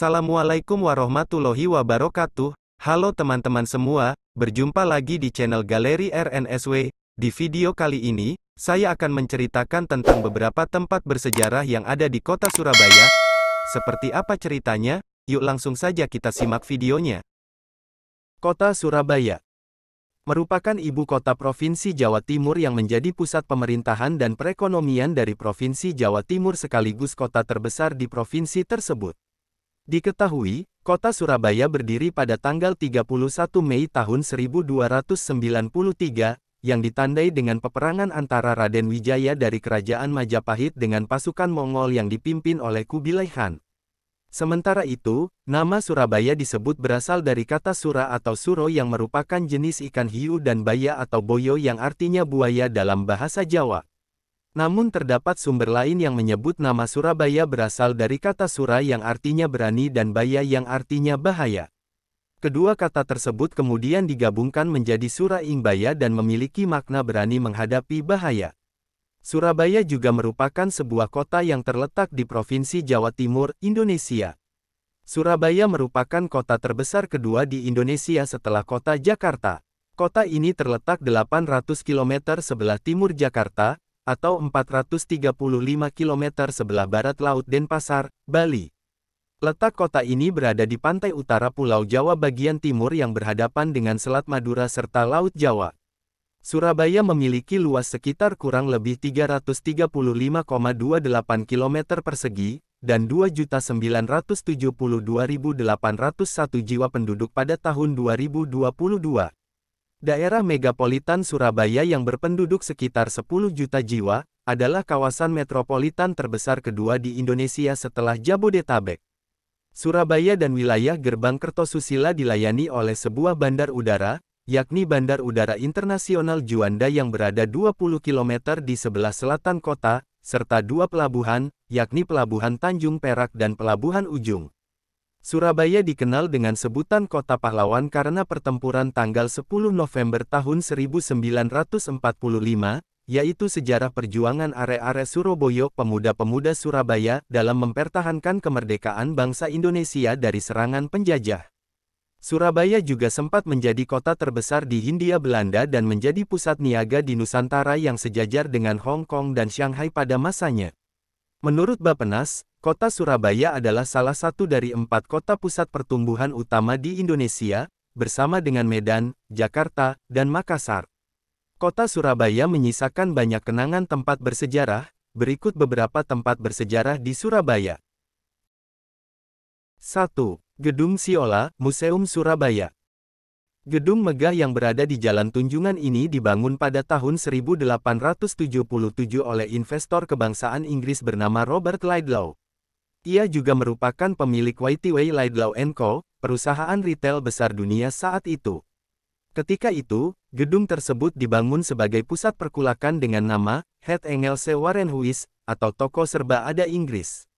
Assalamualaikum warahmatullahi wabarakatuh. Halo teman-teman semua, berjumpa lagi di channel Galeri RNSW. Di video kali ini, saya akan menceritakan tentang beberapa tempat bersejarah yang ada di kota Surabaya. Seperti apa ceritanya? Yuk langsung saja kita simak videonya. Kota Surabaya merupakan ibu kota Provinsi Jawa Timur yang menjadi pusat pemerintahan dan perekonomian dari Provinsi Jawa Timur sekaligus kota terbesar di provinsi tersebut. Diketahui, kota Surabaya berdiri pada tanggal 31 Mei tahun 1293, yang ditandai dengan peperangan antara Raden Wijaya dari Kerajaan Majapahit dengan pasukan Mongol yang dipimpin oleh Kubilai Khan. Sementara itu, nama Surabaya disebut berasal dari kata sura atau suro yang merupakan jenis ikan hiu dan baya atau boyo yang artinya buaya dalam bahasa Jawa. Namun terdapat sumber lain yang menyebut nama Surabaya berasal dari kata sura yang artinya berani dan baya yang artinya bahaya. Kedua kata tersebut kemudian digabungkan menjadi Sura Ingbaya dan memiliki makna berani menghadapi bahaya. Surabaya juga merupakan sebuah kota yang terletak di Provinsi Jawa Timur, Indonesia. Surabaya merupakan kota terbesar kedua di Indonesia setelah kota Jakarta. Kota ini terletak 800 km sebelah timur Jakarta, atau 435 km sebelah barat Laut Denpasar, Bali. Letak kota ini berada di pantai utara Pulau Jawa bagian timur yang berhadapan dengan Selat Madura serta Laut Jawa. Surabaya memiliki luas sekitar kurang lebih 335,28 km persegi, dan 2.972.801 jiwa penduduk pada tahun 2022. Daerah megapolitan Surabaya yang berpenduduk sekitar 10 juta jiwa, adalah kawasan metropolitan terbesar kedua di Indonesia setelah Jabodetabek. Surabaya dan wilayah Gerbang Kertosusila dilayani oleh sebuah bandar udara, yakni Bandar Udara Internasional Juanda yang berada 20 km di sebelah selatan kota, serta dua pelabuhan, yakni Pelabuhan Tanjung Perak dan Pelabuhan Ujung. Surabaya dikenal dengan sebutan Kota Pahlawan karena pertempuran tanggal 10 November tahun 1945, yaitu sejarah perjuangan arek-arek Surabaya pemuda-pemuda Surabaya dalam mempertahankan kemerdekaan bangsa Indonesia dari serangan penjajah. Surabaya juga sempat menjadi kota terbesar di Hindia Belanda dan menjadi pusat niaga di Nusantara yang sejajar dengan Hong Kong dan Shanghai pada masanya. Menurut Bappenas, kota Surabaya adalah salah satu dari 4 kota pusat pertumbuhan utama di Indonesia, bersama dengan Medan, Jakarta, dan Makassar. Kota Surabaya menyisakan banyak kenangan tempat bersejarah, berikut beberapa tempat bersejarah di Surabaya. 1. Gedung Siola, Museum Surabaya. Gedung megah yang berada di Jalan Tunjungan ini dibangun pada tahun 1877 oleh investor kebangsaan Inggris bernama Robert Laidlaw. Ia juga merupakan pemilik Whiteway Laidlaw & Co., perusahaan retail besar dunia saat itu. Ketika itu, gedung tersebut dibangun sebagai pusat perkulakan dengan nama Het Engelse Warenhuis, atau toko serba ada Inggris.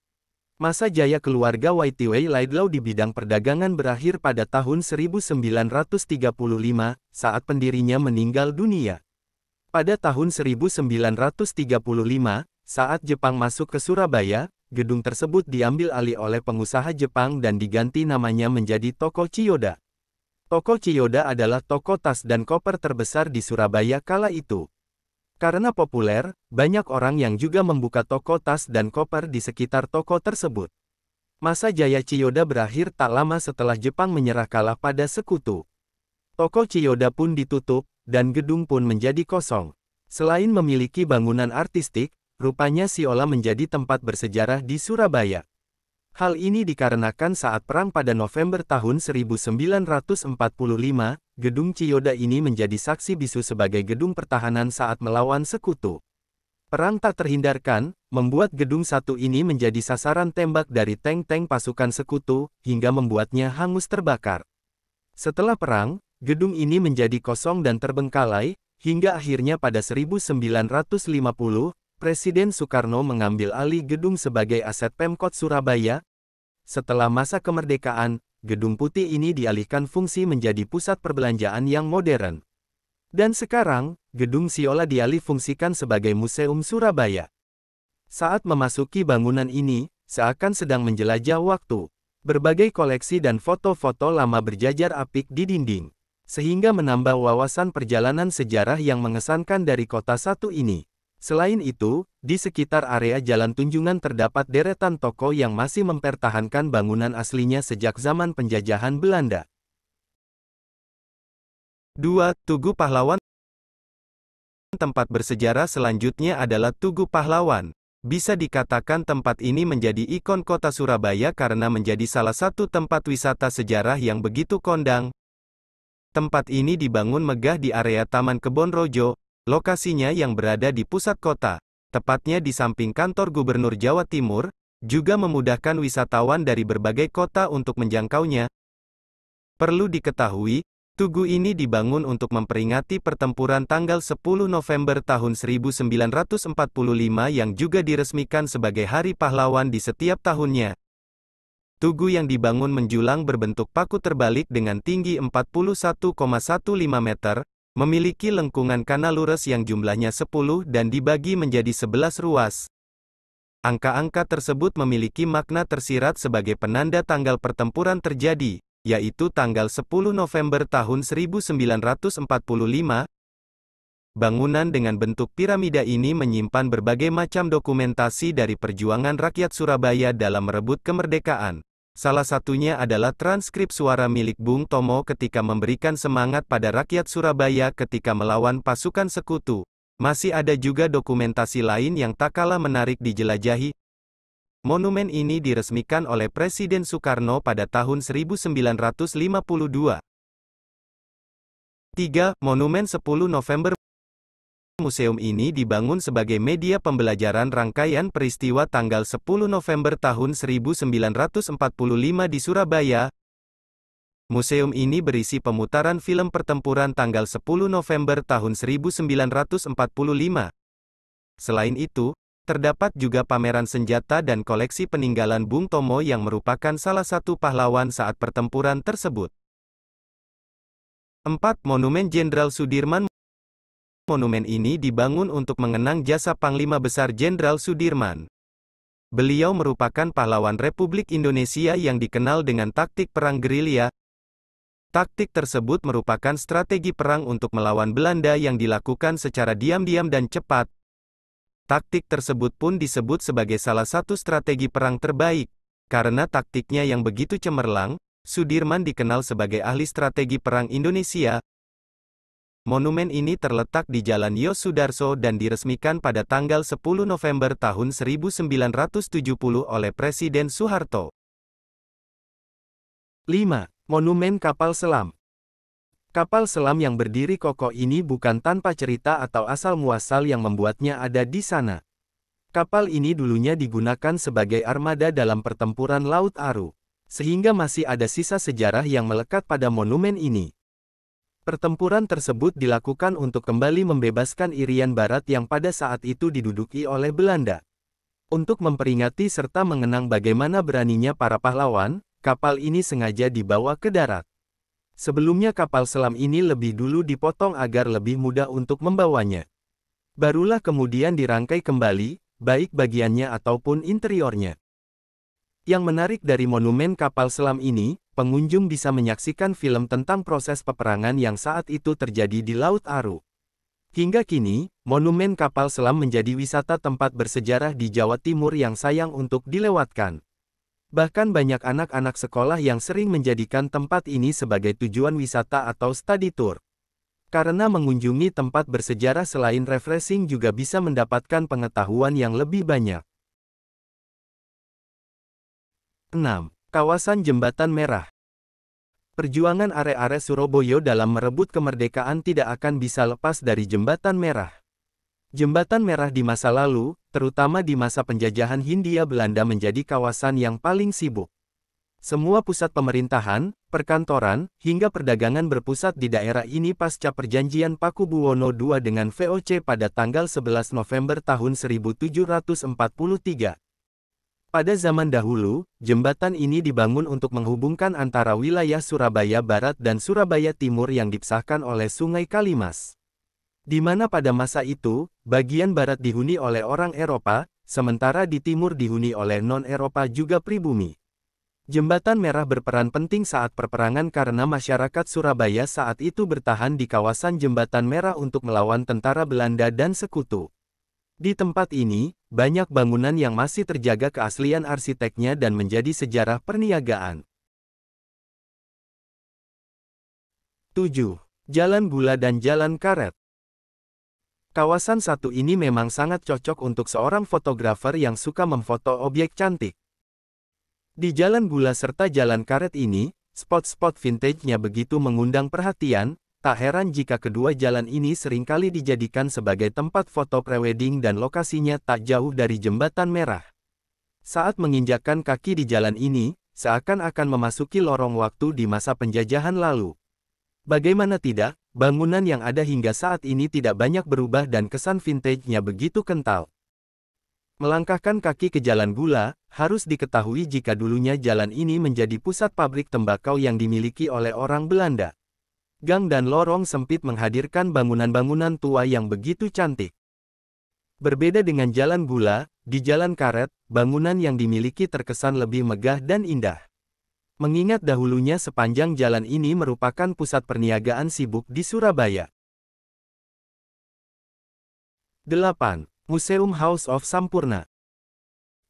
Masa jaya keluarga Whiteway Laidlaw di bidang perdagangan berakhir pada tahun 1935, saat pendirinya meninggal dunia. Pada tahun 1935, saat Jepang masuk ke Surabaya, gedung tersebut diambil alih oleh pengusaha Jepang dan diganti namanya menjadi Toko Chiyoda. Toko Chiyoda adalah toko tas dan koper terbesar di Surabaya kala itu. Karena populer, banyak orang yang juga membuka toko tas dan koper di sekitar toko tersebut. Masa jaya Chiyoda berakhir tak lama setelah Jepang menyerah kalah pada Sekutu. Toko Chiyoda pun ditutup, dan gedung pun menjadi kosong. Selain memiliki bangunan artistik, rupanya Siola menjadi tempat bersejarah di Surabaya. Hal ini dikarenakan saat perang pada November tahun 1945, gedung Chiyoda ini menjadi saksi bisu sebagai gedung pertahanan saat melawan Sekutu. Perang tak terhindarkan, membuat gedung satu ini menjadi sasaran tembak dari tank-tank pasukan Sekutu, hingga membuatnya hangus terbakar. Setelah perang, gedung ini menjadi kosong dan terbengkalai, hingga akhirnya pada 1950, Presiden Soekarno mengambil alih gedung sebagai aset Pemkot Surabaya. Setelah masa kemerdekaan, gedung putih ini dialihkan fungsi menjadi pusat perbelanjaan yang modern. Dan sekarang, gedung Siola dialih fungsikan sebagai Museum Surabaya. Saat memasuki bangunan ini, seakan sedang menjelajah waktu. Berbagai koleksi dan foto-foto lama berjajar apik di dinding, sehingga menambah wawasan perjalanan sejarah yang mengesankan dari kota satu ini. Selain itu, di sekitar area Jalan Tunjungan terdapat deretan toko yang masih mempertahankan bangunan aslinya sejak zaman penjajahan Belanda. 2. Tugu Pahlawan. Tempat bersejarah selanjutnya adalah Tugu Pahlawan. Bisa dikatakan tempat ini menjadi ikon kota Surabaya karena menjadi salah satu tempat wisata sejarah yang begitu kondang. Tempat ini dibangun megah di area Taman Kebon Rojo, lokasinya yang berada di pusat kota, tepatnya di samping kantor Gubernur Jawa Timur, juga memudahkan wisatawan dari berbagai kota untuk menjangkaunya. Perlu diketahui, tugu ini dibangun untuk memperingati pertempuran tanggal 10 November tahun 1945 yang juga diresmikan sebagai Hari Pahlawan di setiap tahunnya. Tugu yang dibangun menjulang berbentuk paku terbalik dengan tinggi 41,15 meter, memiliki lengkungan kanal lurus yang jumlahnya 10 dan dibagi menjadi 11 ruas. Angka-angka tersebut memiliki makna tersirat sebagai penanda tanggal pertempuran terjadi, yaitu tanggal 10 November tahun 1945. Bangunan dengan bentuk piramida ini menyimpan berbagai macam dokumentasi dari perjuangan rakyat Surabaya dalam merebut kemerdekaan. Salah satunya adalah transkrip suara milik Bung Tomo ketika memberikan semangat pada rakyat Surabaya ketika melawan pasukan sekutu. Masih ada juga dokumentasi lain yang tak kalah menarik dijelajahi. Monumen ini diresmikan oleh Presiden Soekarno pada tahun 1952. 3. Monumen 10 November. Museum ini dibangun sebagai media pembelajaran rangkaian peristiwa tanggal 10 November tahun 1945 di Surabaya. Museum ini berisi pemutaran film pertempuran tanggal 10 November tahun 1945. Selain itu, terdapat juga pameran senjata dan koleksi peninggalan Bung Tomo yang merupakan salah satu pahlawan saat pertempuran tersebut. 4. Monumen Jenderal Sudirman. Monumen ini dibangun untuk mengenang jasa Panglima Besar Jenderal Sudirman. Beliau merupakan pahlawan Republik Indonesia yang dikenal dengan taktik perang gerilya. Taktik tersebut merupakan strategi perang untuk melawan Belanda yang dilakukan secara diam-diam dan cepat. Taktik tersebut pun disebut sebagai salah satu strategi perang terbaik. Karena taktiknya yang begitu cemerlang, Sudirman dikenal sebagai ahli strategi perang Indonesia. Monumen ini terletak di Jalan Yosudarso dan diresmikan pada tanggal 10 November tahun 1970 oleh Presiden Soeharto. 5. Monumen Kapal Selam. Kapal selam yang berdiri kokoh ini bukan tanpa cerita atau asal-muasal yang membuatnya ada di sana. Kapal ini dulunya digunakan sebagai armada dalam pertempuran Laut Aru, sehingga masih ada sisa sejarah yang melekat pada monumen ini. Pertempuran tersebut dilakukan untuk kembali membebaskan Irian Barat yang pada saat itu diduduki oleh Belanda. Untuk memperingati serta mengenang bagaimana beraninya para pahlawan, kapal ini sengaja dibawa ke darat. Sebelumnya kapal selam ini lebih dulu dipotong agar lebih mudah untuk membawanya. Barulah kemudian dirangkai kembali, baik bagiannya ataupun interiornya. Yang menarik dari monumen kapal selam ini, pengunjung bisa menyaksikan film tentang proses peperangan yang saat itu terjadi di Laut Aru. Hingga kini, monumen kapal selam menjadi wisata tempat bersejarah di Jawa Timur yang sayang untuk dilewatkan. Bahkan banyak anak-anak sekolah yang sering menjadikan tempat ini sebagai tujuan wisata atau study tour. Karena mengunjungi tempat bersejarah selain refreshing juga bisa mendapatkan pengetahuan yang lebih banyak. 6. Kawasan Jembatan Merah. Perjuangan arek-arek Surabaya dalam merebut kemerdekaan tidak akan bisa lepas dari Jembatan Merah. Jembatan Merah di masa lalu, terutama di masa penjajahan Hindia Belanda menjadi kawasan yang paling sibuk. Semua pusat pemerintahan, perkantoran, hingga perdagangan berpusat di daerah ini pasca perjanjian Pakubuwono II dengan VOC pada tanggal 11 November tahun 1743. Pada zaman dahulu, jembatan ini dibangun untuk menghubungkan antara wilayah Surabaya Barat dan Surabaya Timur yang dipisahkan oleh Sungai Kalimas. Di mana pada masa itu, bagian barat dihuni oleh orang Eropa, sementara di timur dihuni oleh non-Eropa juga pribumi. Jembatan Merah berperan penting saat perperangan karena masyarakat Surabaya saat itu bertahan di kawasan Jembatan Merah untuk melawan tentara Belanda dan sekutu. Di tempat ini, banyak bangunan yang masih terjaga keaslian arsiteknya dan menjadi sejarah perniagaan. 7. Jalan Gula dan Jalan Karet. Kawasan satu ini memang sangat cocok untuk seorang fotografer yang suka memfoto objek cantik. Di Jalan Gula serta Jalan Karet ini, spot-spot vintage-nya begitu mengundang perhatian, tak heran jika kedua jalan ini seringkali dijadikan sebagai tempat foto prewedding dan lokasinya tak jauh dari Jembatan Merah. Saat menginjakkan kaki di jalan ini, seakan-akan memasuki lorong waktu di masa penjajahan lalu. Bagaimana tidak, bangunan yang ada hingga saat ini tidak banyak berubah dan kesan vintage-nya begitu kental. Melangkahkan kaki ke Jalan Gula, harus diketahui jika dulunya jalan ini menjadi pusat pabrik tembakau yang dimiliki oleh orang Belanda. Gang dan lorong sempit menghadirkan bangunan-bangunan tua yang begitu cantik. Berbeda dengan Jalan Gula, di Jalan Karet, bangunan yang dimiliki terkesan lebih megah dan indah. Mengingat dahulunya sepanjang jalan ini merupakan pusat perniagaan sibuk di Surabaya. 8. Museum House of Sampurna.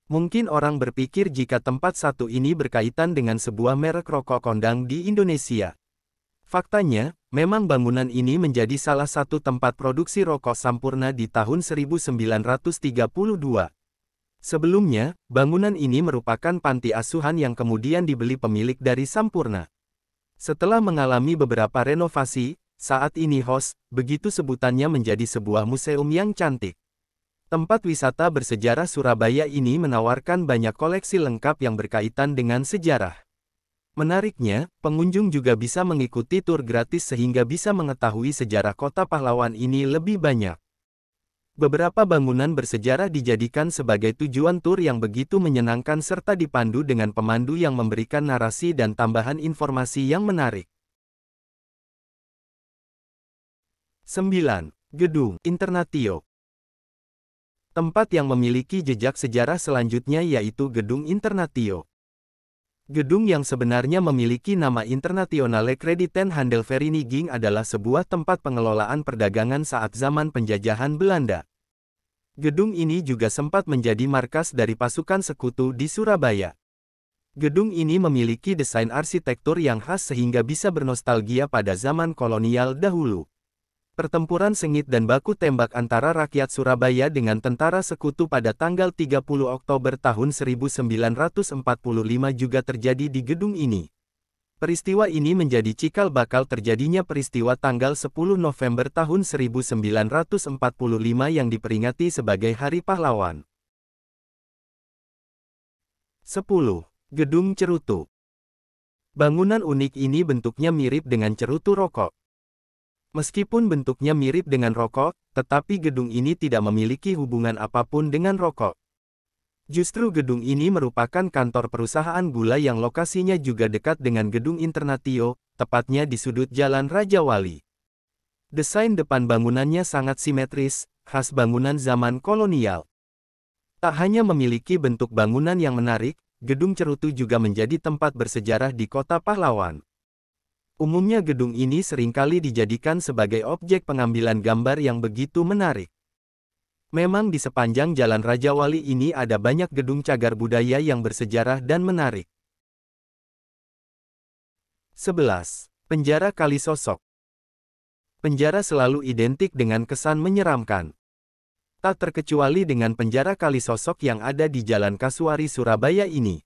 Mungkin orang berpikir jika tempat satu ini berkaitan dengan sebuah merek rokok kondang di Indonesia. Faktanya, memang bangunan ini menjadi salah satu tempat produksi rokok Sampurna di tahun 1932. Sebelumnya, bangunan ini merupakan panti asuhan yang kemudian dibeli pemilik dari Sampurna. Setelah mengalami beberapa renovasi, saat ini HOS, begitu sebutannya menjadi sebuah museum yang cantik. Tempat wisata bersejarah Surabaya ini menawarkan banyak koleksi lengkap yang berkaitan dengan sejarah. Menariknya, pengunjung juga bisa mengikuti tur gratis sehingga bisa mengetahui sejarah kota pahlawan ini lebih banyak. Beberapa bangunan bersejarah dijadikan sebagai tujuan tur yang begitu menyenangkan serta dipandu dengan pemandu yang memberikan narasi dan tambahan informasi yang menarik. 9. Gedung Internatio. Tempat yang memiliki jejak sejarah selanjutnya yaitu Gedung Internatio. Gedung yang sebenarnya memiliki nama Internationale Crediten Handelvereniging adalah sebuah tempat pengelolaan perdagangan saat zaman penjajahan Belanda. Gedung ini juga sempat menjadi markas dari pasukan sekutu di Surabaya. Gedung ini memiliki desain arsitektur yang khas sehingga bisa bernostalgia pada zaman kolonial dahulu. Pertempuran sengit dan baku tembak antara rakyat Surabaya dengan tentara sekutu pada tanggal 30 Oktober tahun 1945 juga terjadi di gedung ini. Peristiwa ini menjadi cikal bakal terjadinya peristiwa tanggal 10 November tahun 1945 yang diperingati sebagai Hari Pahlawan. 10. Gedung Cerutu. Bangunan unik ini bentuknya mirip dengan cerutu rokok. Meskipun bentuknya mirip dengan rokok, tetapi gedung ini tidak memiliki hubungan apapun dengan rokok. Justru gedung ini merupakan kantor perusahaan gula yang lokasinya juga dekat dengan Gedung Internatio, tepatnya di sudut Jalan Raja Wali. Desain depan bangunannya sangat simetris, khas bangunan zaman kolonial. Tak hanya memiliki bentuk bangunan yang menarik, Gedung Cerutu juga menjadi tempat bersejarah di kota pahlawan. Umumnya gedung ini seringkali dijadikan sebagai objek pengambilan gambar yang begitu menarik. Memang di sepanjang Jalan Raja Wali ini ada banyak gedung cagar budaya yang bersejarah dan menarik. 11. Penjara Kalisosok. Penjara selalu identik dengan kesan menyeramkan. Tak terkecuali dengan penjara Kalisosok yang ada di Jalan Kasuari Surabaya ini.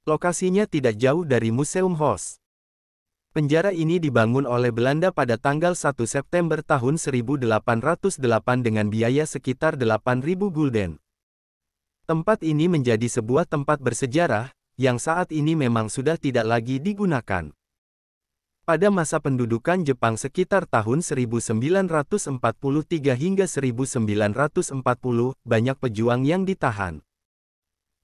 Lokasinya tidak jauh dari Museum HOS. Penjara ini dibangun oleh Belanda pada tanggal 1 September tahun 1808 dengan biaya sekitar 8.000 gulden. Tempat ini menjadi sebuah tempat bersejarah, yang saat ini memang sudah tidak lagi digunakan. Pada masa pendudukan Jepang sekitar tahun 1943 hingga 1940, banyak pejuang yang ditahan.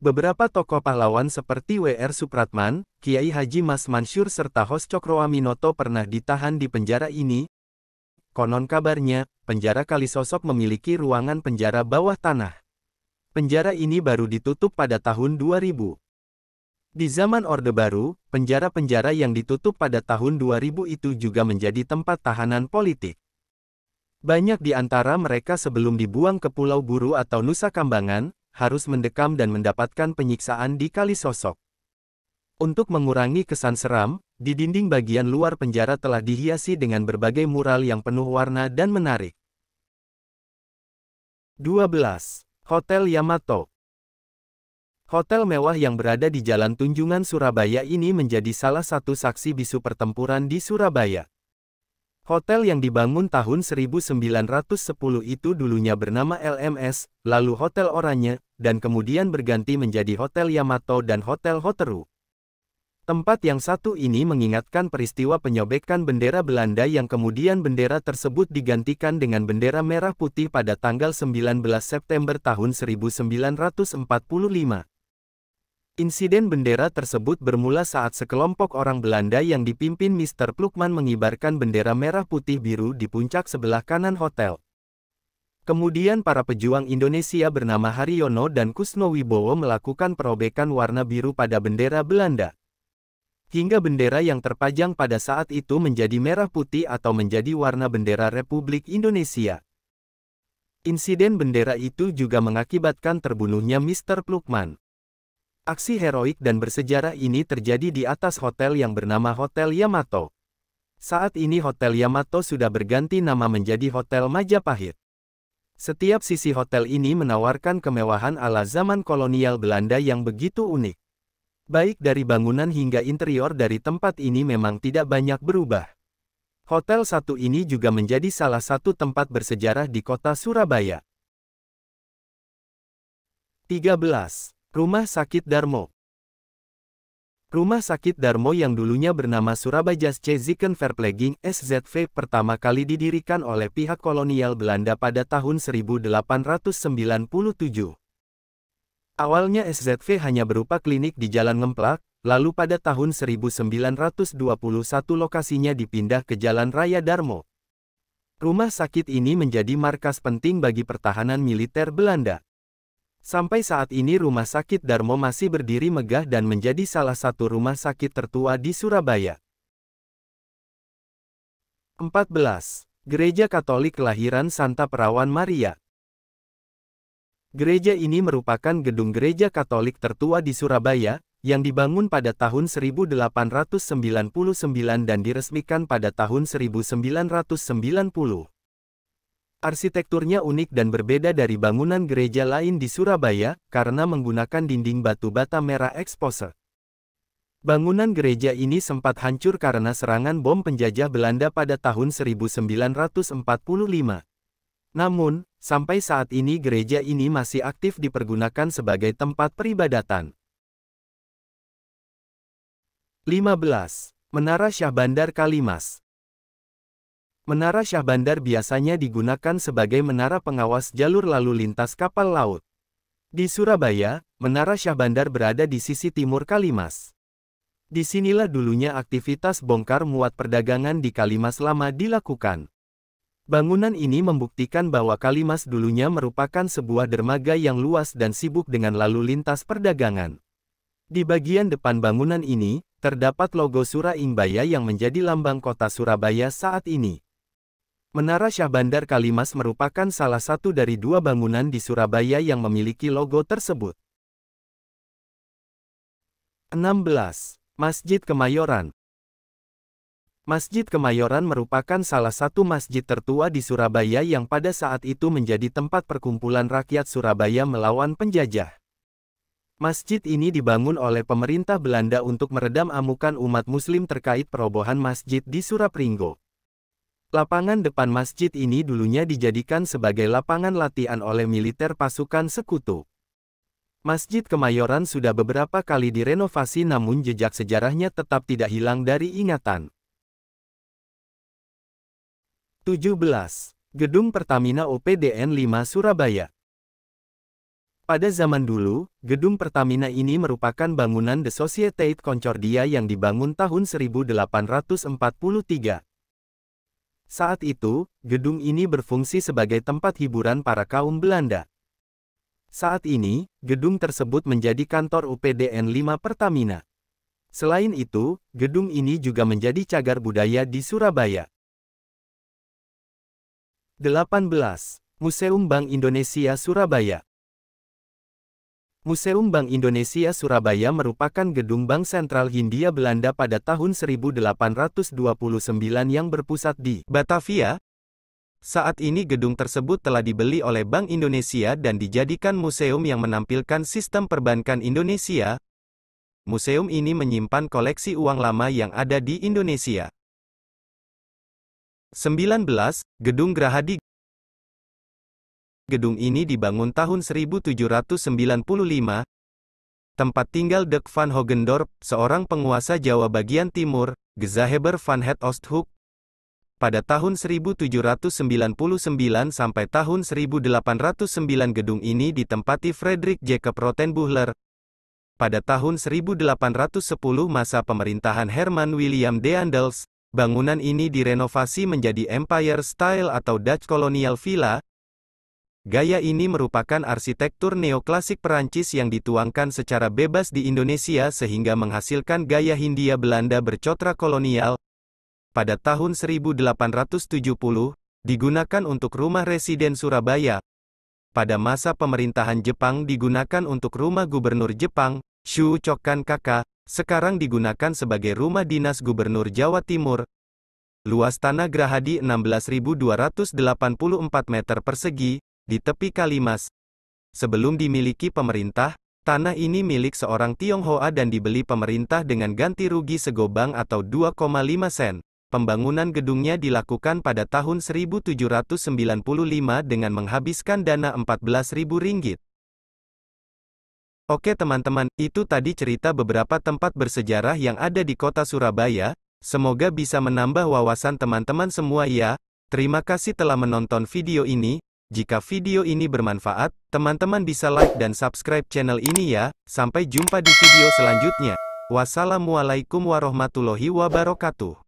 Beberapa tokoh pahlawan seperti W.R. Supratman, Kiai Haji Mas Mansur serta Hos Cokroaminoto pernah ditahan di penjara ini. Konon kabarnya, penjara Kalisosok memiliki ruangan penjara bawah tanah. Penjara ini baru ditutup pada tahun 2000. Di zaman Orde Baru, penjara-penjara yang ditutup pada tahun 2000 itu juga menjadi tempat tahanan politik. Banyak di antara mereka sebelum dibuang ke Pulau Buru atau Nusa Kambangan, harus mendekam dan mendapatkan penyiksaan di Kalisosok. Untuk mengurangi kesan seram, di dinding bagian luar penjara telah dihiasi dengan berbagai mural yang penuh warna dan menarik. 12. Hotel Yamato. Hotel mewah yang berada di Jalan Tunjungan Surabaya ini menjadi salah satu saksi bisu pertempuran di Surabaya. Hotel yang dibangun tahun 1910 itu dulunya bernama LMS, lalu Hotel Oranye, dan kemudian berganti menjadi Hotel Yamato dan Hotel Hoteru. Tempat yang satu ini mengingatkan peristiwa penyobekan bendera Belanda yang kemudian bendera tersebut digantikan dengan bendera merah putih pada tanggal 19 September tahun 1945. Insiden bendera tersebut bermula saat sekelompok orang Belanda yang dipimpin Mr. Plukman mengibarkan bendera merah putih biru di puncak sebelah kanan hotel. Kemudian para pejuang Indonesia bernama Haryono dan Kusnowibowo melakukan perobekan warna biru pada bendera Belanda. Hingga bendera yang terpajang pada saat itu menjadi merah putih atau menjadi warna bendera Republik Indonesia. Insiden bendera itu juga mengakibatkan terbunuhnya Mr. Plukman. Aksi heroik dan bersejarah ini terjadi di atas hotel yang bernama Hotel Yamato. Saat ini Hotel Yamato sudah berganti nama menjadi Hotel Majapahit. Setiap sisi hotel ini menawarkan kemewahan ala zaman kolonial Belanda yang begitu unik. Baik dari bangunan hingga interior dari tempat ini memang tidak banyak berubah. Hotel satu ini juga menjadi salah satu tempat bersejarah di kota Surabaya. 13. Rumah Sakit Darmo. Rumah Sakit Darmo yang dulunya bernama Surabajasche Ziekenverpleging (SZV) pertama kali didirikan oleh pihak kolonial Belanda pada tahun 1897. Awalnya SZV hanya berupa klinik di Jalan Ngemplak, lalu pada tahun 1921 lokasinya dipindah ke Jalan Raya Darmo. Rumah sakit ini menjadi markas penting bagi pertahanan militer Belanda. Sampai saat ini Rumah Sakit Darmo masih berdiri megah dan menjadi salah satu rumah sakit tertua di Surabaya. 14. Gereja Katolik Kelahiran Santa Perawan Maria. Gereja ini merupakan gedung gereja Katolik tertua di Surabaya, yang dibangun pada tahun 1899 dan diresmikan pada tahun 1990. Arsitekturnya unik dan berbeda dari bangunan gereja lain di Surabaya, karena menggunakan dinding batu bata merah ekspose. Bangunan gereja ini sempat hancur karena serangan bom penjajah Belanda pada tahun 1945. Namun, sampai saat ini gereja ini masih aktif dipergunakan sebagai tempat peribadatan. 15. Menara Syah Bandar Kalimas. Menara Syah Bandar biasanya digunakan sebagai menara pengawas jalur lalu lintas kapal laut. Di Surabaya, Menara Syah Bandar berada di sisi timur Kalimas. Disinilah dulunya aktivitas bongkar muat perdagangan di Kalimas Lama dilakukan. Bangunan ini membuktikan bahwa Kalimas dulunya merupakan sebuah dermaga yang luas dan sibuk dengan lalu lintas perdagangan. Di bagian depan bangunan ini, terdapat logo Suraingbaya yang menjadi lambang kota Surabaya saat ini. Menara Syah Bandar Kalimas merupakan salah satu dari dua bangunan di Surabaya yang memiliki logo tersebut. 16. Masjid Kemayoran. Masjid Kemayoran merupakan salah satu masjid tertua di Surabaya yang pada saat itu menjadi tempat perkumpulan rakyat Surabaya melawan penjajah. Masjid ini dibangun oleh pemerintah Belanda untuk meredam amukan umat Muslim terkait perobohan masjid di Surapringgo. Lapangan depan masjid ini dulunya dijadikan sebagai lapangan latihan oleh militer pasukan sekutu. Masjid Kemayoran sudah beberapa kali direnovasi namun jejak sejarahnya tetap tidak hilang dari ingatan. 17. Gedung Pertamina OPDN 5 Surabaya. Pada zaman dulu, gedung Pertamina ini merupakan bangunan The Societe Concordia yang dibangun tahun 1843. Saat itu, gedung ini berfungsi sebagai tempat hiburan para kaum Belanda. Saat ini, gedung tersebut menjadi kantor UPDN 5 Pertamina. Selain itu, gedung ini juga menjadi cagar budaya di Surabaya. 18. Museum Bank Indonesia Surabaya. Museum Bank Indonesia Surabaya merupakan gedung Bank Sentral Hindia Belanda pada tahun 1829 yang berpusat di Batavia. Saat ini gedung tersebut telah dibeli oleh Bank Indonesia dan dijadikan museum yang menampilkan sistem perbankan Indonesia. Museum ini menyimpan koleksi uang lama yang ada di Indonesia. 19. Gedung Grahadi. Gedung ini dibangun tahun 1795. Tempat tinggal Dirk van Hogendorp, seorang penguasa Jawa bagian timur, Gezaheber van het Oosthoek. Pada tahun 1799 sampai tahun 1809 gedung ini ditempati Frederik Jacob Rothenbuchler. Pada tahun 1810 masa pemerintahan Herman William Daendels, bangunan ini direnovasi menjadi Empire Style atau Dutch Colonial Villa. Gaya ini merupakan arsitektur neoklasik Perancis yang dituangkan secara bebas di Indonesia sehingga menghasilkan gaya Hindia Belanda bercotra kolonial. Pada tahun 1870, digunakan untuk rumah residen Surabaya. Pada masa pemerintahan Jepang digunakan untuk rumah gubernur Jepang, Shuuchokan Kaka, sekarang digunakan sebagai rumah dinas gubernur Jawa Timur. Luas tanah Grahadi 16.284 meter persegi, di tepi Kalimas. Sebelum dimiliki pemerintah, tanah ini milik seorang Tionghoa dan dibeli pemerintah dengan ganti rugi segobang atau 2,5 sen. Pembangunan gedungnya dilakukan pada tahun 1795 dengan menghabiskan dana Rp14.000. Oke teman-teman, itu tadi cerita beberapa tempat bersejarah yang ada di kota Surabaya. Semoga bisa menambah wawasan teman-teman semua ya. Terima kasih telah menonton video ini. Jika video ini bermanfaat, teman-teman bisa like dan subscribe channel ini ya. Sampai jumpa di video selanjutnya. Wassalamualaikum warahmatullahi wabarakatuh.